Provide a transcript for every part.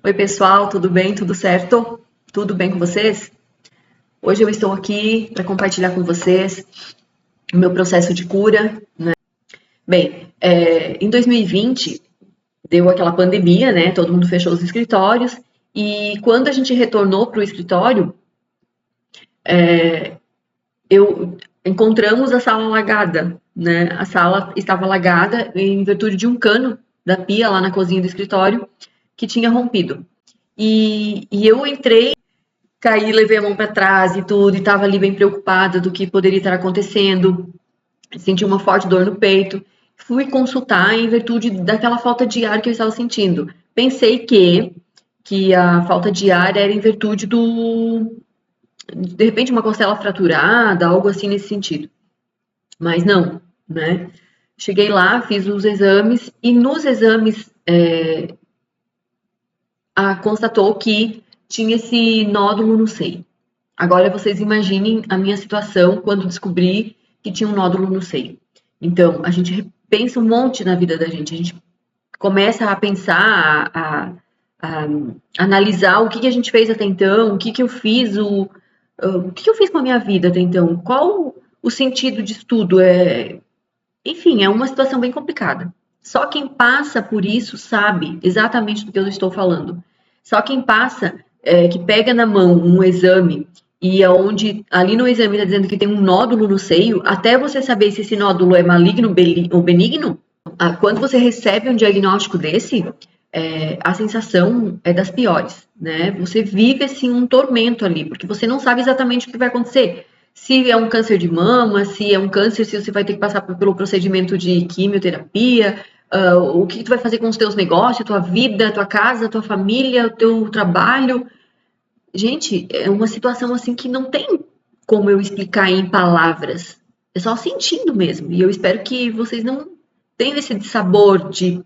Oi, pessoal, tudo bem? Tudo certo? Tudo bem com vocês? Hoje eu estou aqui para compartilhar com vocês o meu processo de cura, né? Bem, em 2020 deu aquela pandemia, né? Todo mundo fechou os escritórios e quando a gente retornou para o escritório, eu encontramos a sala alagada, né? A sala estava alagada em virtude de um cano da pia lá na cozinha do escritório que tinha rompido. E eu entrei, caí, levei a mão para trás e tudo, e estava ali bem preocupada do que poderia estar acontecendo. Senti uma forte dor no peito. Fui consultar em virtude daquela falta de ar que eu estava sentindo. Pensei que a falta de ar era em virtude de repente, uma costela fraturada, algo assim nesse sentido. Mas não, né? Cheguei lá, fiz os exames e nos exames constatou que tinha esse nódulo no seio. Agora vocês imaginem a minha situação quando descobri que tinha um nódulo no seio. Então, a gente pensa um monte na vida da gente, a gente começa a pensar, a analisar o que a gente fez até então, o que eu fiz, o que eu fiz com a minha vida até então, qual o sentido disso tudo. Enfim, é uma situação bem complicada. Só quem passa por isso sabe exatamente do que eu estou falando. Só quem passa, que pega na mão um exame e aonde ali no exame está dizendo que tem um nódulo no seio, até você saber se esse nódulo é maligno ou benigno, quando você recebe um diagnóstico desse, a sensação é das piores, né? Você vive assim um tormento ali, porque você não sabe exatamente o que vai acontecer. Se é um câncer de mama, se é um câncer, se você vai ter que passar pelo procedimento de quimioterapia, o que tu vai fazer com os teus negócios, tua vida, tua casa, tua família, o teu trabalho. Gente, é uma situação assim que não tem como eu explicar em palavras. É só sentindo mesmo. E eu espero que vocês não tenham esse sabor de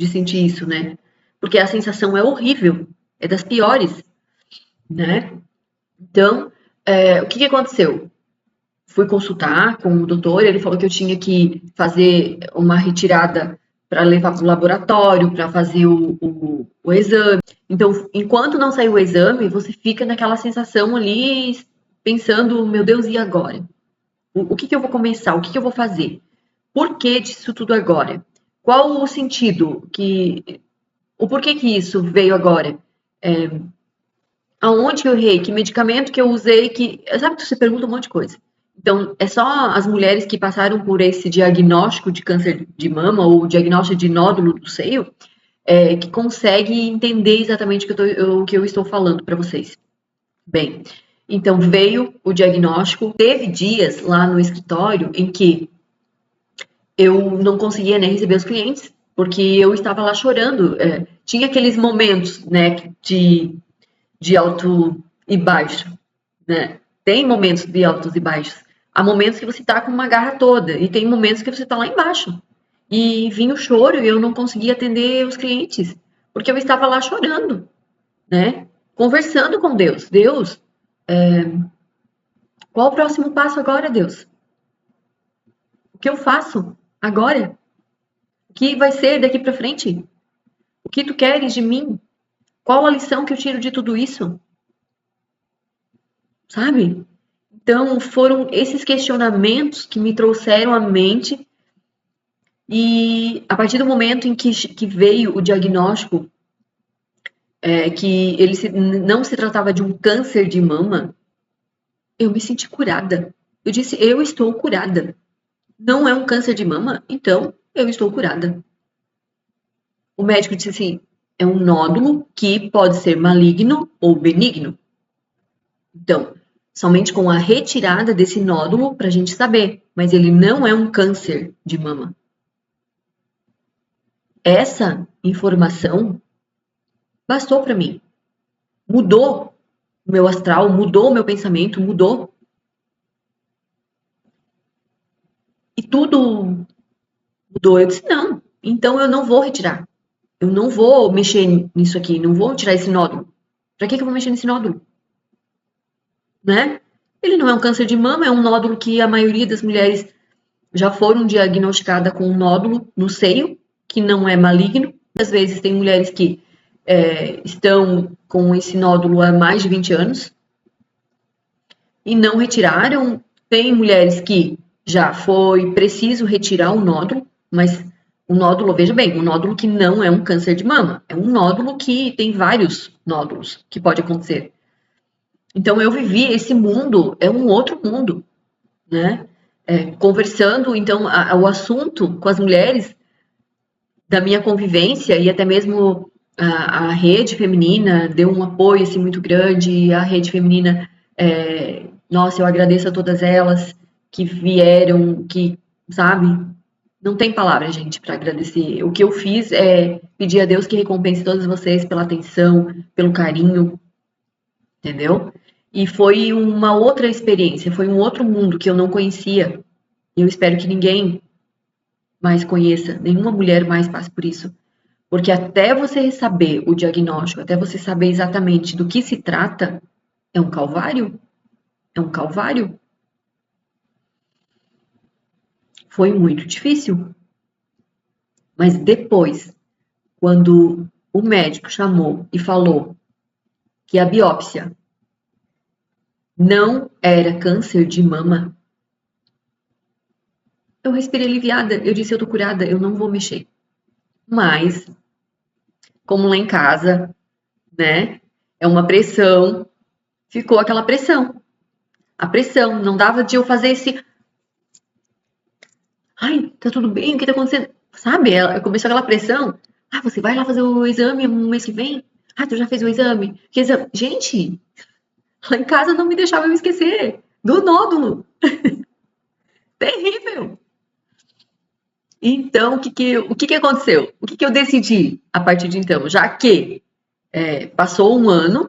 sentir isso, né? Porque a sensação é horrível, é das piores, né? Então, o que aconteceu? Fui consultar com o doutor, ele falou que eu tinha que fazer uma retirada para levar para o laboratório, para fazer o exame. Então, enquanto não sair o exame, você fica naquela sensação ali, pensando, meu Deus, e agora? O que eu vou começar? O que eu vou fazer? Por que disso tudo agora? Qual o sentido? O porquê que isso veio agora? Aonde que eu errei? Que medicamento que eu usei? Sabe que você pergunta um monte de coisa. Então, é só as mulheres que passaram por esse diagnóstico de câncer de mama ou diagnóstico de nódulo do seio que consegue entender exatamente o que eu estou falando para vocês. Bem, então veio o diagnóstico. Teve dias lá no escritório em que eu não conseguia nem receber os clientes, porque eu estava lá chorando. Tinha aqueles momentos, né, de alto e baixo, né? Tem momentos de altos e baixos. Há momentos que você tá com uma garra toda e tem momentos que você tá lá embaixo. E vinha o choro e eu não conseguia atender os clientes, porque eu estava lá chorando, né? Conversando com Deus. Deus, qual o próximo passo agora, Deus? O que eu faço agora? O que vai ser daqui para frente? O que tu queres de mim? Qual a lição que eu tiro de tudo isso? Sabe? Então, foram esses questionamentos que me trouxeram à mente e a partir do momento em que veio o diagnóstico, que não se tratava de um câncer de mama, eu me senti curada. Eu disse, eu estou curada. Não é um câncer de mama? Então, eu estou curada. O médico disse assim, é um nódulo que pode ser maligno ou benigno. Então, somente com a retirada desse nódulo para a gente saber, mas ele não é um câncer de mama. Essa informação bastou para mim. Mudou o meu astral, mudou o meu pensamento, mudou. E tudo mudou. Eu disse, não, então eu não vou retirar. Eu não vou mexer nisso aqui, não vou tirar esse nódulo. Para que eu vou mexer nesse nódulo? Né? Ele não é um câncer de mama, é um nódulo que a maioria das mulheres já foram diagnosticadas com um nódulo no seio, que não é maligno. Às vezes tem mulheres que estão com esse nódulo há mais de 20 anos e não retiraram. Tem mulheres que já foi preciso retirar o nódulo, mas o nódulo, veja bem, um nódulo que não é um câncer de mama, é um nódulo que tem vários nódulos que pode acontecer. Então eu vivi esse mundo, é um outro mundo, né? Conversando, então, o assunto com as mulheres da minha convivência e até mesmo a rede feminina deu um apoio assim, muito grande. A rede feminina, nossa, eu agradeço a todas elas que vieram, que, sabe, não tem palavra, gente, para agradecer. O que eu fiz é pedir a Deus que recompense todas vocês pela atenção, pelo carinho, entendeu? E foi uma outra experiência, foi um outro mundo que eu não conhecia. E eu espero que ninguém mais conheça, nenhuma mulher mais passe por isso. Porque até você saber o diagnóstico, até você saber exatamente do que se trata, é um calvário. É um calvário. Foi muito difícil. Mas depois, quando o médico chamou e falou que a biópsia não era câncer de mama, eu respirei aliviada. Eu disse, eu tô curada, eu não vou mexer. Mas, como lá em casa, né, é uma pressão, ficou aquela pressão. A pressão, não dava de eu fazer esse. Ai, tá tudo bem? O que tá acontecendo? Sabe? Começou aquela pressão. Ah, você vai lá fazer o exame no mês que vem? Ah, tu já fez o exame? Que exame? Gente, lá em casa não me deixava eu esquecer do nódulo. Terrível. Então, o que aconteceu? O que eu decidi a partir de então? Já que passou um ano,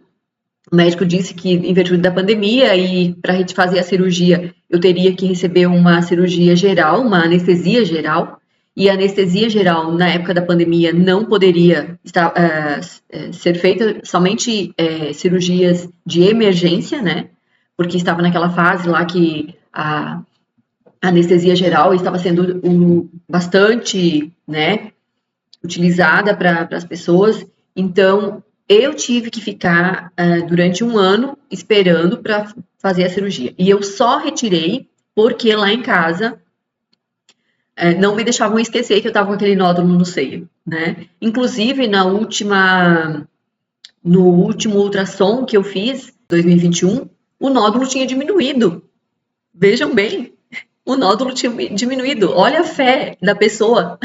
o médico disse que, em virtude da pandemia, e para a gente fazer a cirurgia, eu teria que receber uma cirurgia geral, uma anestesia geral. E a anestesia geral, na época da pandemia, não poderia ser feita somente cirurgias de emergência, né? Porque estava naquela fase lá que a anestesia geral estava sendo bastante, né, utilizada para as pessoas. Então, eu tive que ficar durante um ano esperando para fazer a cirurgia. E eu só retirei porque lá em casa não me deixavam esquecer que eu estava com aquele nódulo no seio, né? Inclusive, no último ultrassom que eu fiz, 2021, o nódulo tinha diminuído. Vejam bem, o nódulo tinha diminuído. Olha a fé da pessoa.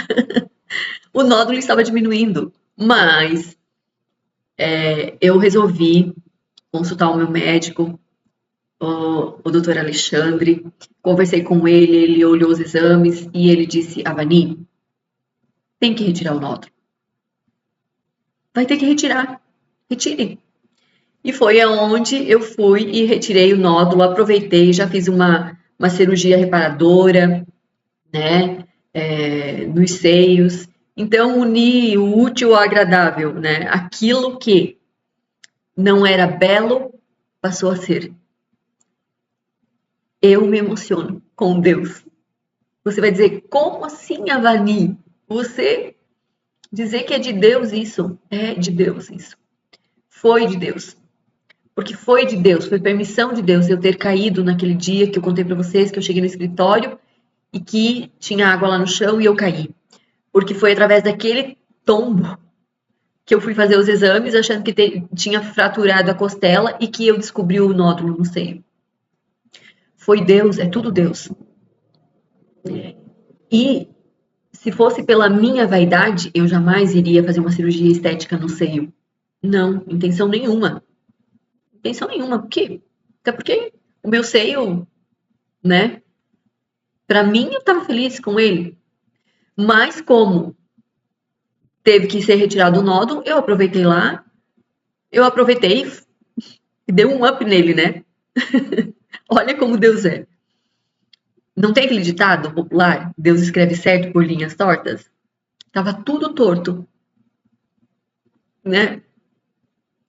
O nódulo estava diminuindo. Mas eu resolvi consultar o meu médico, o doutor Alexandre, conversei com ele olhou os exames e ele disse, Avani, tem que retirar o nódulo. Vai ter que retirar. Retire. E foi aonde eu fui e retirei o nódulo, aproveitei, já fiz uma cirurgia reparadora, né, nos seios. Então, uni o útil ao agradável, né? Aquilo que não era belo passou a ser. Eu me emociono com Deus. Você vai dizer, como assim, Avani? Você dizer que é de Deus isso? É de Deus isso. Foi de Deus. Porque foi de Deus, foi permissão de Deus eu ter caído naquele dia que eu contei para vocês, que eu cheguei no escritório e que tinha água lá no chão e eu caí. Porque foi através daquele tombo que eu fui fazer os exames achando que tinha fraturado a costela e que eu descobri o nódulo no seio. Foi Deus, é tudo Deus. E se fosse pela minha vaidade, eu jamais iria fazer uma cirurgia estética no seio. Não, intenção nenhuma. Intenção nenhuma. Por quê? Até porque o meu seio, né? Para mim, eu estava feliz com ele. Mas como teve que ser retirado o nódulo, eu aproveitei lá. Eu aproveitei e dei um up nele, né? Olha como Deus é. Não tem aquele ditado popular? Deus escreve certo por linhas tortas? Tava tudo torto, né?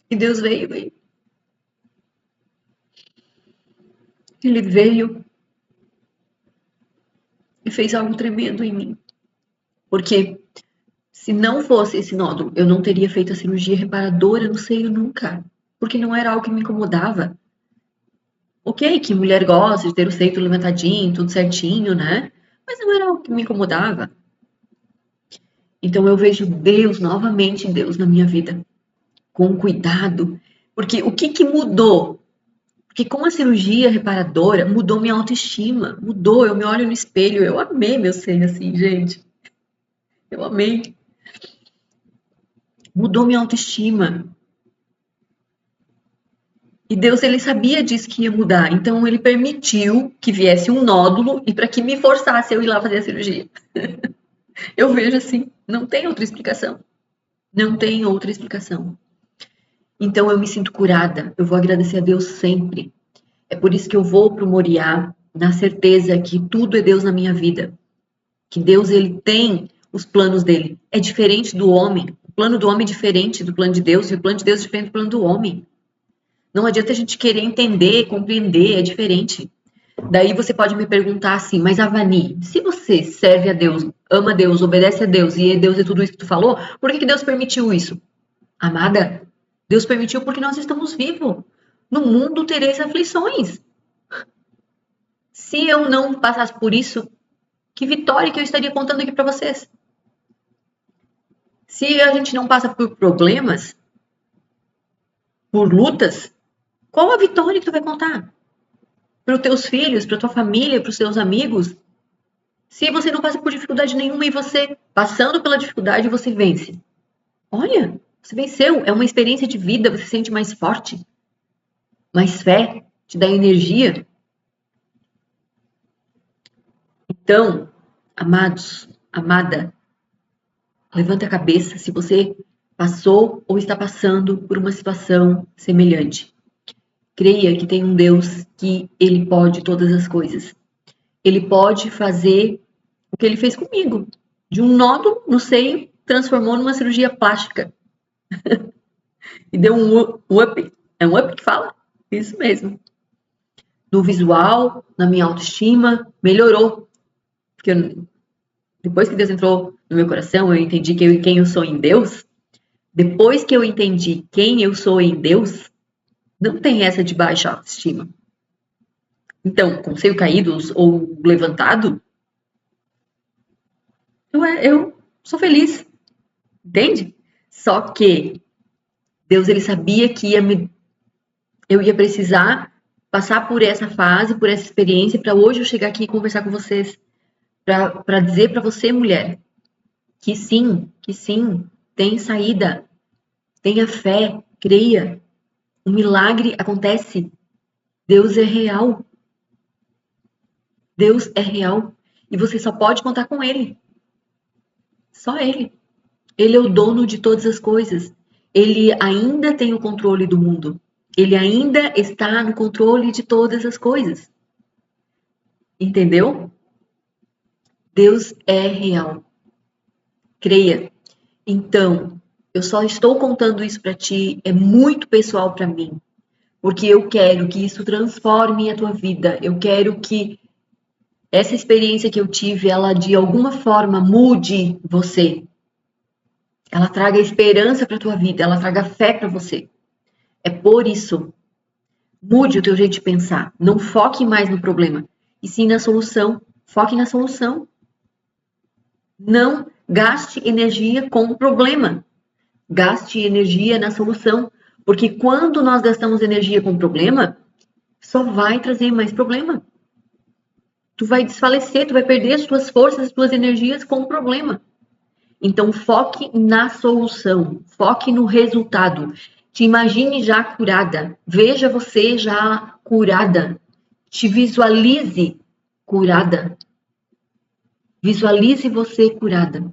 E Deus veio. Ele veio e fez algo tremendo em mim. Porque Se não fosse esse nódulo, eu não teria feito a cirurgia reparadora no seio nunca, porque não era algo que me incomodava. Ok, que mulher gosta de ter o seio levantadinho, tudo certinho, né? Mas não era algo que me incomodava. Então eu vejo Deus, novamente Deus na minha vida, com cuidado. Porque o que mudou? Porque com a cirurgia reparadora, mudou minha autoestima. Mudou, eu me olho no espelho, eu amei meu seio assim, gente. Eu amei. Mudou minha autoestima. E Deus, ele sabia disso que ia mudar. Então ele permitiu que viesse um nódulo e para que me forçasse eu ir lá fazer a cirurgia. Eu vejo assim, não tem outra explicação. Não tem outra explicação. Então eu me sinto curada. Eu vou agradecer a Deus sempre. É por isso que eu vou pro Moriá na certeza que tudo é Deus na minha vida. Que Deus, ele tem os planos dele. É diferente do homem. O plano do homem é diferente do plano de Deus e o plano de Deus é diferente do plano do homem. Não adianta a gente querer entender, compreender, é diferente. Daí você pode me perguntar assim, mas Avani, se você serve a Deus, ama a Deus, obedece a Deus e Deus é tudo isso que tu falou, por que Deus permitiu isso? Amada, Deus permitiu porque nós estamos vivos. No mundo tereis aflições. Se eu não passasse por isso, que vitória que eu estaria contando aqui para vocês. Se a gente não passa por problemas, por lutas, qual a vitória que tu vai contar? Para os teus filhos, para tua família, para os teus amigos? Se você não passa por dificuldade nenhuma e você, passando pela dificuldade, você vence. Olha, você venceu. É uma experiência de vida, você se sente mais forte, mais fé, te dá energia. Então, amados, amada, levanta a cabeça se você passou ou está passando por uma situação semelhante. Creia que tem um Deus que ele pode todas as coisas. Ele pode fazer o que ele fez comigo. De um nódulo no seio, transformou numa cirurgia plástica. E deu um up. É um up que fala? Isso mesmo. No visual, na minha autoestima, melhorou. Porque depois que Deus entrou no meu coração, eu entendi quem eu sou em Deus. Depois que eu entendi quem eu sou em Deus, não tem essa de baixa autoestima. Então, com seio caído ou levantado, eu sou feliz, entende? Só que Deus, ele sabia que eu ia precisar passar por essa fase, por essa experiência, para hoje eu chegar aqui e conversar com vocês, para dizer para você, mulher, que sim, tem saída, tenha fé, creia, o milagre acontece, Deus é real, Deus é real, e você só pode contar com Ele, só Ele. Ele é o dono de todas as coisas. Ele ainda tem o controle do mundo. Ele ainda está no controle de todas as coisas. Entendeu? Deus é real. Creia. Então, eu só estou contando isso para ti, é muito pessoal para mim, porque eu quero que isso transforme a tua vida. Eu quero que essa experiência que eu tive, ela de alguma forma mude você. Ela traga esperança para tua vida, ela traga fé para você. É por isso. Mude o teu jeito de pensar. Não foque mais no problema, e sim na solução. Foque na solução. Não gaste energia com o problema. Gaste energia na solução. Porque quando nós gastamos energia com o problema, só vai trazer mais problema. Tu vai desfalecer, tu vai perder as tuas forças, as tuas energias com o problema. Então, foque na solução. Foque no resultado. Te imagine já curada. Veja você já curada. Te visualize curada. Visualize você curada.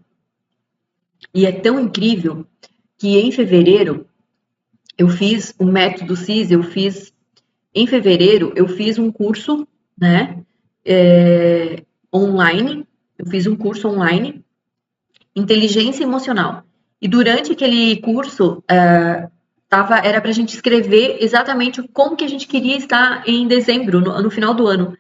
E é tão incrível que em fevereiro eu fiz o método CIS, em fevereiro eu fiz um curso, né, online, eu fiz um curso online, inteligência emocional. E durante aquele curso, era para a gente escrever exatamente como que a gente queria estar em dezembro, no final do ano.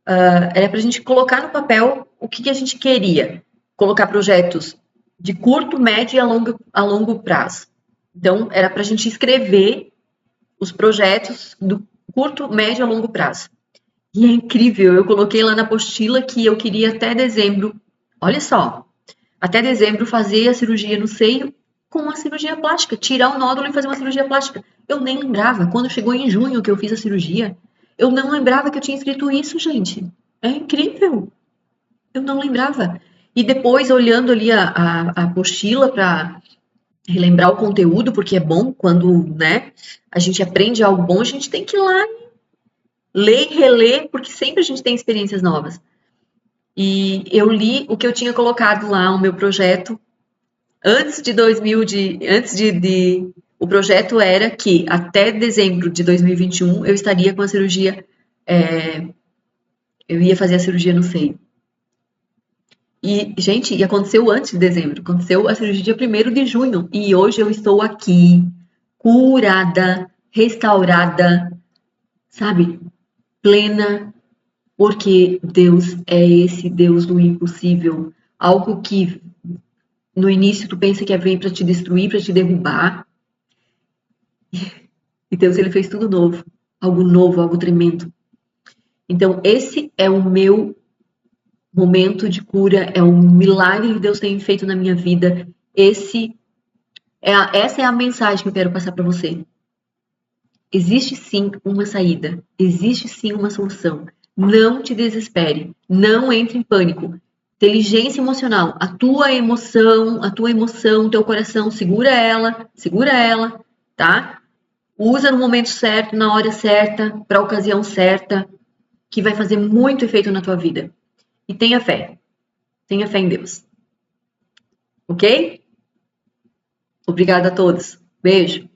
Era para a gente colocar no papel o que a gente queria. Colocar projetos de curto, médio e a longo prazo. Então, era para a gente escrever os projetos do curto, médio e a longo prazo. E é incrível, eu coloquei lá na apostila que eu queria até dezembro, olha só, até dezembro fazer a cirurgia no seio com a cirurgia plástica, tirar o nódulo e fazer uma cirurgia plástica. Eu nem lembrava, quando chegou em junho que eu fiz a cirurgia, eu não lembrava que eu tinha escrito isso, gente. É incrível, eu não lembrava. E depois, olhando ali a apostila para relembrar o conteúdo, porque é bom quando, né, a gente aprende algo bom, a gente tem que ir lá e ler e reler, porque sempre a gente tem experiências novas. E eu li o que eu tinha colocado lá, o meu projeto, antes de 2000, o projeto era que até dezembro de 2021 eu estaria com a cirurgia, eu ia fazer a cirurgia no seio. E, gente, e aconteceu antes de dezembro, aconteceu a cirurgia dia 1º de junho, e hoje eu estou aqui, curada, restaurada, sabe, plena, porque Deus é esse Deus do impossível, algo que no início tu pensa que vem para te destruir, para te derrubar, e Deus ele fez tudo novo, algo tremendo. Então esse é o meu momento de cura, é um milagre que Deus tem feito na minha vida. Essa é a mensagem que eu quero passar para você. Existe sim uma saída, existe sim uma solução. Não te desespere, não entre em pânico. Inteligência emocional, a tua emoção, teu coração, segura ela, tá? Usa no momento certo, na hora certa, para a ocasião certa, que vai fazer muito efeito na tua vida. E tenha fé em Deus, ok? Obrigada a todos. Beijo.